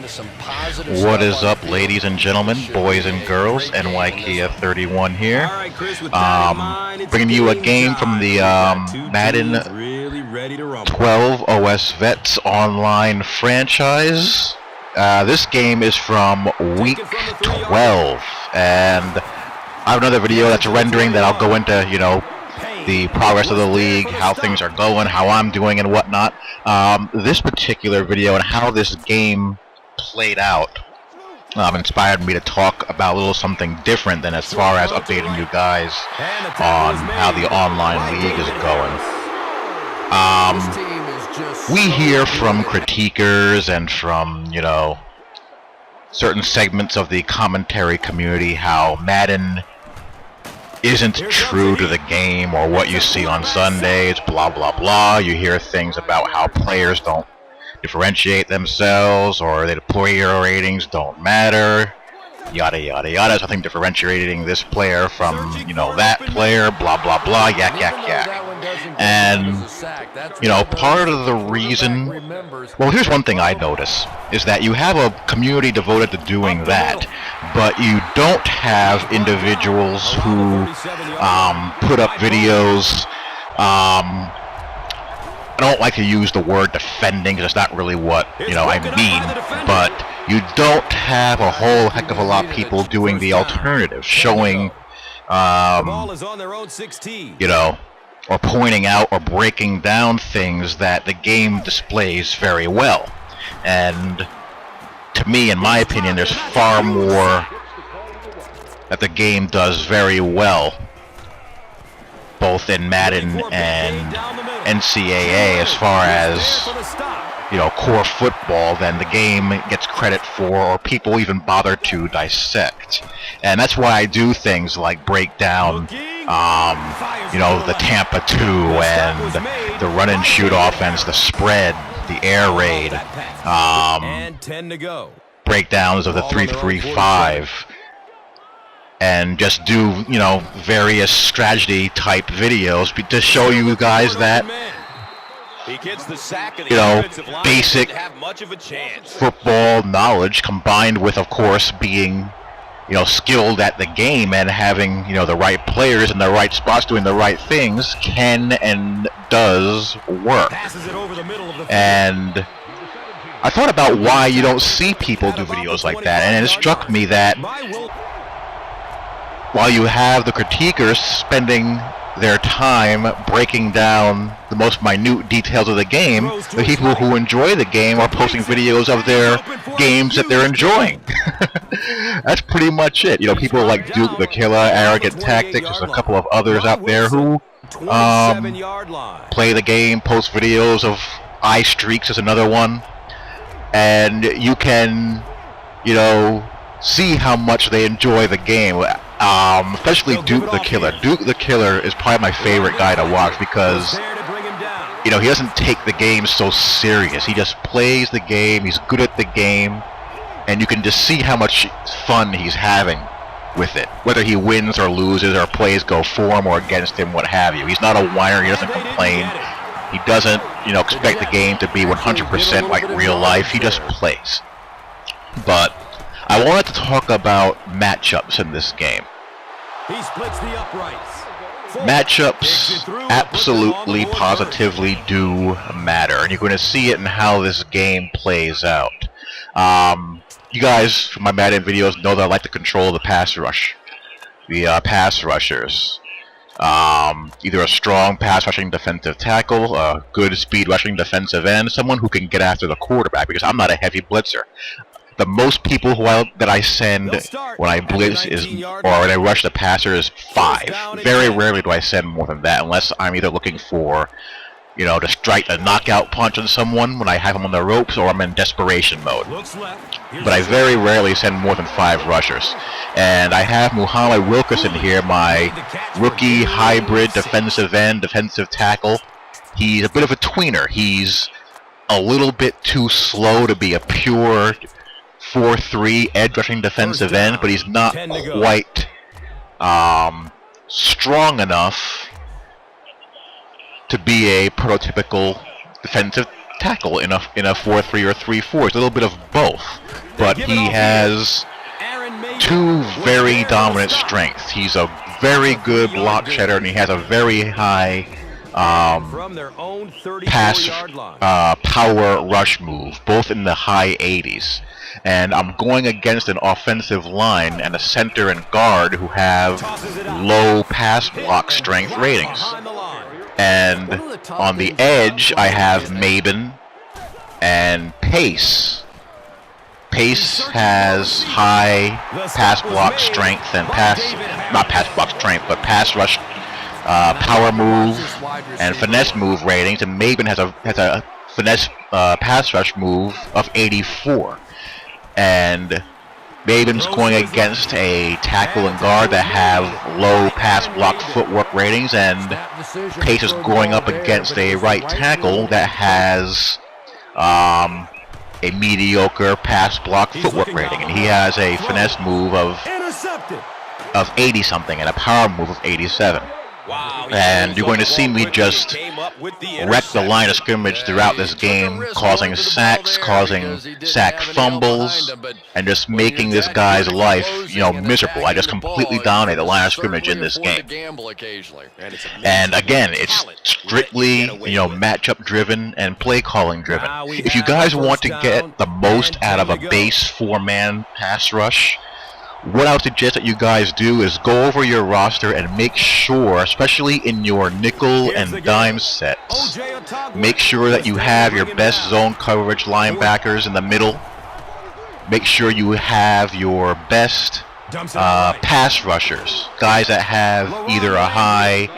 What is up, ladies and gentlemen, boys and girls? NYKia31 here. Bringing you a game from the Madden 12 OS Vets online franchise. This game is from week 12, and I have another video that's rendering that I'll go into, you know, the progress of the league, how things are going, how I'm doing, and whatnot. This particular video and how this game played out inspired me to talk about a little something different than as far as updating you guys on how the online league is going. We hear from critiquers and from, you know, certain segments of the commentary community how Madden isn't true to the game or what you see on Sundays, blah blah blah. You hear things about how players don't differentiate themselves or the player ratings don't matter, yada yada yada. So I think differentiating this player from, you know, that player, blah blah blah, yak yak yak. And, you know, part of the reason, well, here's one thing I notice, is that you have a community devoted to doing that, but you don't have individuals who put up videos. I don't like to use the word defending because it's not really what, you know, I mean, but you don't have a whole heck of a lot of people doing the alternative, showing, you know, or pointing out or breaking down things that the game displays very well. And to me, in my opinion, there's far more that the game does very well, both in Madden and NCAA, as far as, you know, core football, than the game gets credit for or people even bother to dissect. And that's why I do things like break down, you know, the Tampa 2 and the run and shoot offense, the spread, the air raid, breakdowns of the 3-3-5, and just do, you know, various strategy type videos to show you guys that, you know, basic football knowledge combined with, of course, being, you know, skilled at the game and having, you know, the right players in the right spots doing the right things can and does work. And I thought about why you don't see people do videos like that, and it struck me that while you have the critiquers spending their time breaking down the most minute details of the game, the people who enjoy the game are posting videos of their games that they're enjoying. That's pretty much it. You know, people like Duke the Killer, Arrogant Tactics, there's a couple of others out there who play the game, post videos of eye streaks is another one. And you can, you know, see how much they enjoy the game. Especially Duke the Killer. Duke the Killer is probably my favorite guy to watch because, you know, he doesn't take the game so serious. He just plays the game, he's good at the game, and you can just see how much fun he's having with it. Whether he wins or loses or plays go for him or against him, what have you. He's not a whiner, he doesn't complain. He doesn't, you know, expect the game to be 100% like real life. He just plays. But I wanted to talk about matchups in this game. He splits the uprights. Matchups absolutely, positively do matter, and you're going to see it in how this game plays out. You guys from my Madden videos know that I like to control the pass rush, the pass rushers. Either a strong pass rushing defensive tackle, a good speed rushing defensive end, someone who can get after the quarterback, because I'm not a heavy blitzer. The most people that I send when I blitz is, or when I rush the passer, is 5. Very rarely do I send more than that, unless I'm either looking for, you know, to strike a knockout punch on someone when I have them on the ropes, or I'm in desperation mode. But I very rarely send more than 5 rushers. And I have Muhammad Wilkerson here, my rookie hybrid defensive end, defensive tackle. He's a bit of a tweener. He's a little bit too slow to be a pure 4-3 edge rushing defensive end, but he's not quite strong enough to be a prototypical defensive tackle in a 4-3 or 3-4. It's a little bit of both. but he has two very dominant strengths. He's a very good block shedder, and he has a very high pass power rush move, both in the high 80s. And I'm going against an offensive line and a center and guard who have low pass block strength ratings. And on the edge, I have Maben and Pace. Pace has high pass block strength and not pass block strength, but pass rush power move and finesse move ratings, and Maben has a finesse pass rush move of 84. And Maben's going against a tackle and guard that have low pass block footwork ratings, and Pace is going up against a right tackle that has a mediocre pass block footwork rating, and he has a finesse move of 80 something and a power move of 87. And you're going to see me just wreck the line of scrimmage throughout this game, causing sacks, causing sack fumbles, and just making this guy's life, miserable. I just completely dominate the line of scrimmage in this game. And again, it's strictly, matchup driven and play calling driven. If you guys want to get the most out of a base 4-man pass rush, what I would suggest that you guys do is go over your roster and make sure, especially in your nickel and dime sets, make sure that you have your best zone coverage linebackers in the middle. Make sure you have your best pass rushers, guys that have either a high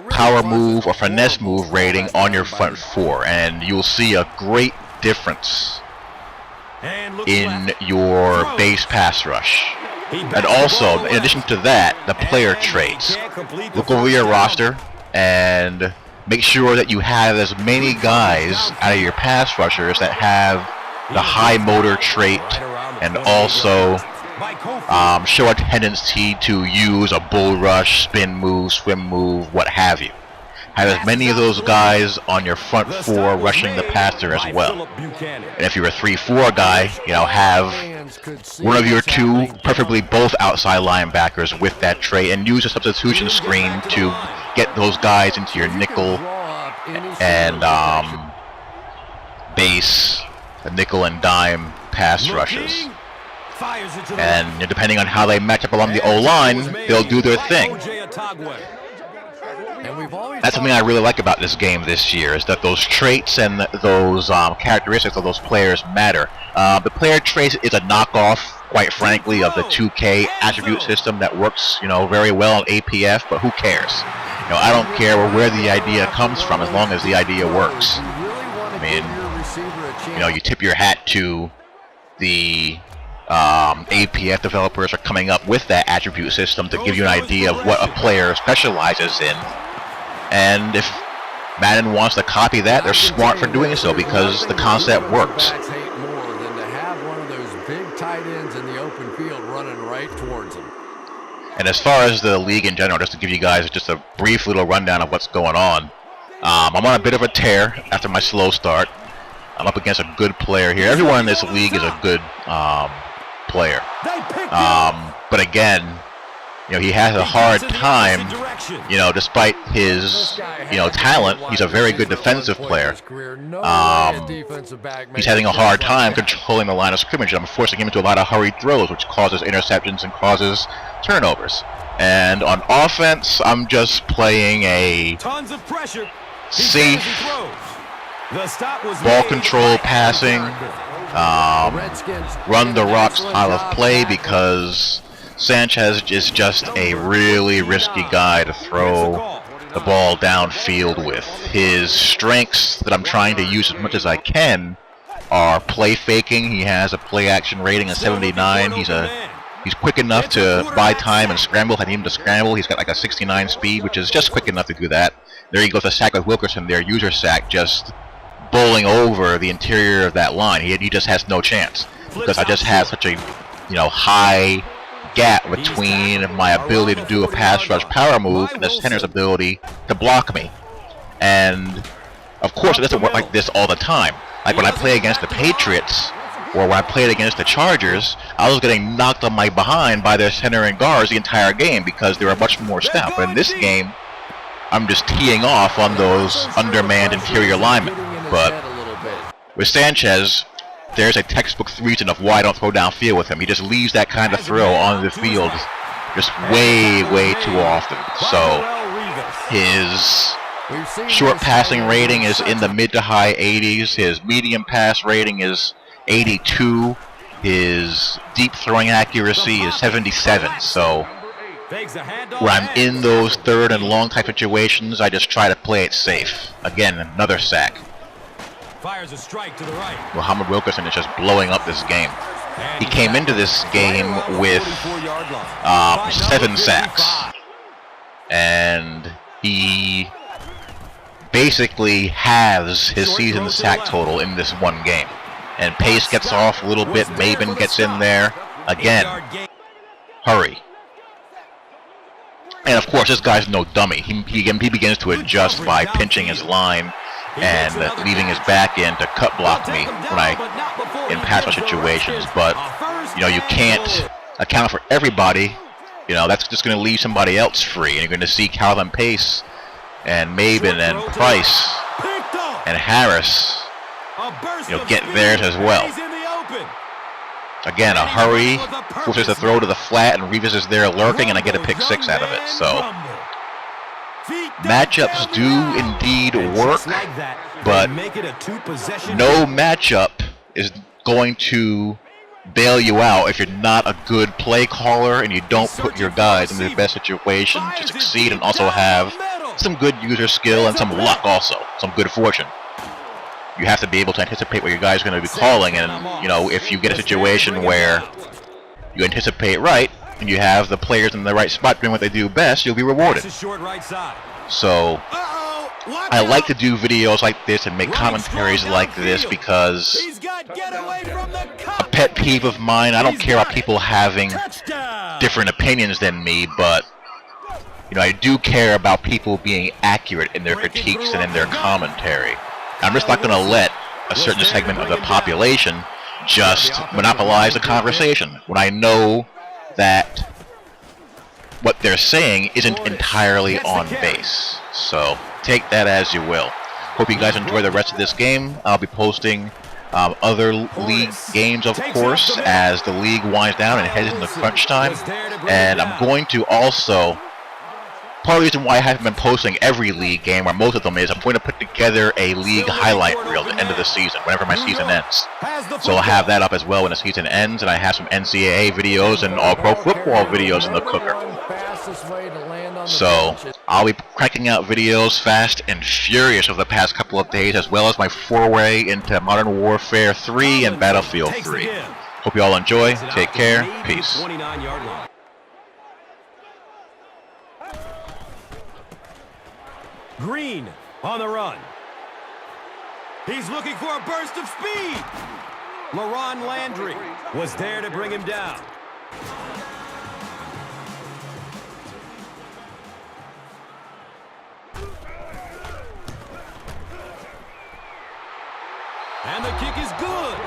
power move or finesse move rating on your front four, and you'll see a great difference in your base pass rush. And also, in addition to that, the player traits. Look over your roster and make sure that you have as many guys out of your pass rushers that have the high motor trait and also show a tendency to use a bull rush, spin move, swim move, what have you. Have as many of those guys on your front four rushing the passer as well. And if you're a 3-4 guy, have one of your two, preferably both outside linebackers with that trait, and use a substitution screen to get those guys into your nickel and base, nickel and dime pass rushes. And depending on how they match up along the O-line, they'll do their thing. That's something I really like about this game this year, is that those traits and those characteristics of those players matter. The player traits is a knockoff, quite frankly, of the 2K attribute system that works, very well on APF, but who cares? I don't care where the idea comes from as long as the idea works. I mean, you tip your hat to the APF developers are coming up with that attribute system to give you an idea of what a player specializes in. And if Madden wants to copy that, they're smart for doing so because the concept works. And as far as the league in general, just to give you guys just a brief little rundown of what's going on, I'm on a bit of a tear after my slow start. I'm up against a good player here. Everyone in this league is a good player. But again, he has a hard time, despite his, talent. He's a very good defensive player. He's having a hard time controlling the line of scrimmage. I'm forcing him into a lot of hurried throws, which causes interceptions and causes turnovers. And on offense, I'm just playing a safe, ball control passing, run the rock style of play, because Sanchez is just a really risky guy to throw the ball downfield with. His strengths that I'm trying to use as much as I can are play faking. He has a play action rating of 79. He's quick enough to buy time and scramble. I need him to scramble. He's got like a 69 speed, which is just quick enough to do that. There he goes, a sack with Wilkerson there, user sack, just bowling over the interior of that line. He just has no chance because I just have such a high gap between my ability to do a pass rush power move and the center's ability to block me. And of course it doesn't work like this all the time. Like when I play against the Patriots, or when I played against the Chargers, I was getting knocked on my behind by their center and guards the entire game because they were much more stout. But in this game, I'm just teeing off on those undermanned interior linemen. But with Sanchez, there's a textbook reason of why I don't throw downfield with him. He just leaves that kind of throw on the field just way too often. So his short passing rating is in the mid to high 80s. His medium pass rating is 82. His deep throwing accuracy is 77. So when I'm in those third and long type situations, I just try to play it safe. Again, another sack. Fires a strike to the right. Muhammad Wilkerson is just blowing up this game. He came into this game with 7 sacks. And he basically halves his season sack total in this one game. And Pace gets off a little bit. Maben gets in there. Again, hurry. And of course, this guy's no dummy. He begins to adjust by pinching his line and leaving his back end to cut block me when in pass rush situations. But you can't account for everybody. That's just going to leave somebody else free, and you're going to see Calvin Pace and Maben and Price and Harris get theirs as well. Again, a hurry, forces a throw to the flat, and Revis is there lurking, and I get a pick 6 out of it. So matchups do indeed work, but no matchup is going to bail you out if you're not a good play caller and you don't put your guys in the best situation to succeed, and also have some good user skill and some luck also, some good fortune. You have to be able to anticipate what your guys are going to be calling, and if you get a situation where you anticipate right and you have the players in the right spot doing what they do best, you'll be rewarded. So I like to do videos like this and make commentaries like this because a pet peeve of mine, I don't care about people having different opinions than me, but I do care about people being accurate in their critiques and in their commentary. I'm just not going to let a certain segment of the population just monopolize the conversation when I know that what they're saying isn't entirely on base. So take that as you will. Hope you guys enjoy the rest of this game. I'll be posting other league games, of course, as the league winds down and heads into crunch time. And I'm going to also, part of the reason why I haven't been posting every league game, or most of them, is I'm going to put together a league highlight reel at the end of the season, whenever my season ends. So I'll have that up as well when the season ends, and I have some NCAA videos and all pro football videos in the cooker. So I'll be cranking out videos fast and furious over the past couple of days, as well as my foray into Modern Warfare 3 and Battlefield 3. Hope you all enjoy. Take care. Peace. Green on the run. He's looking for a burst of speed. LaRon Landry was there to bring him down. And the kick is good.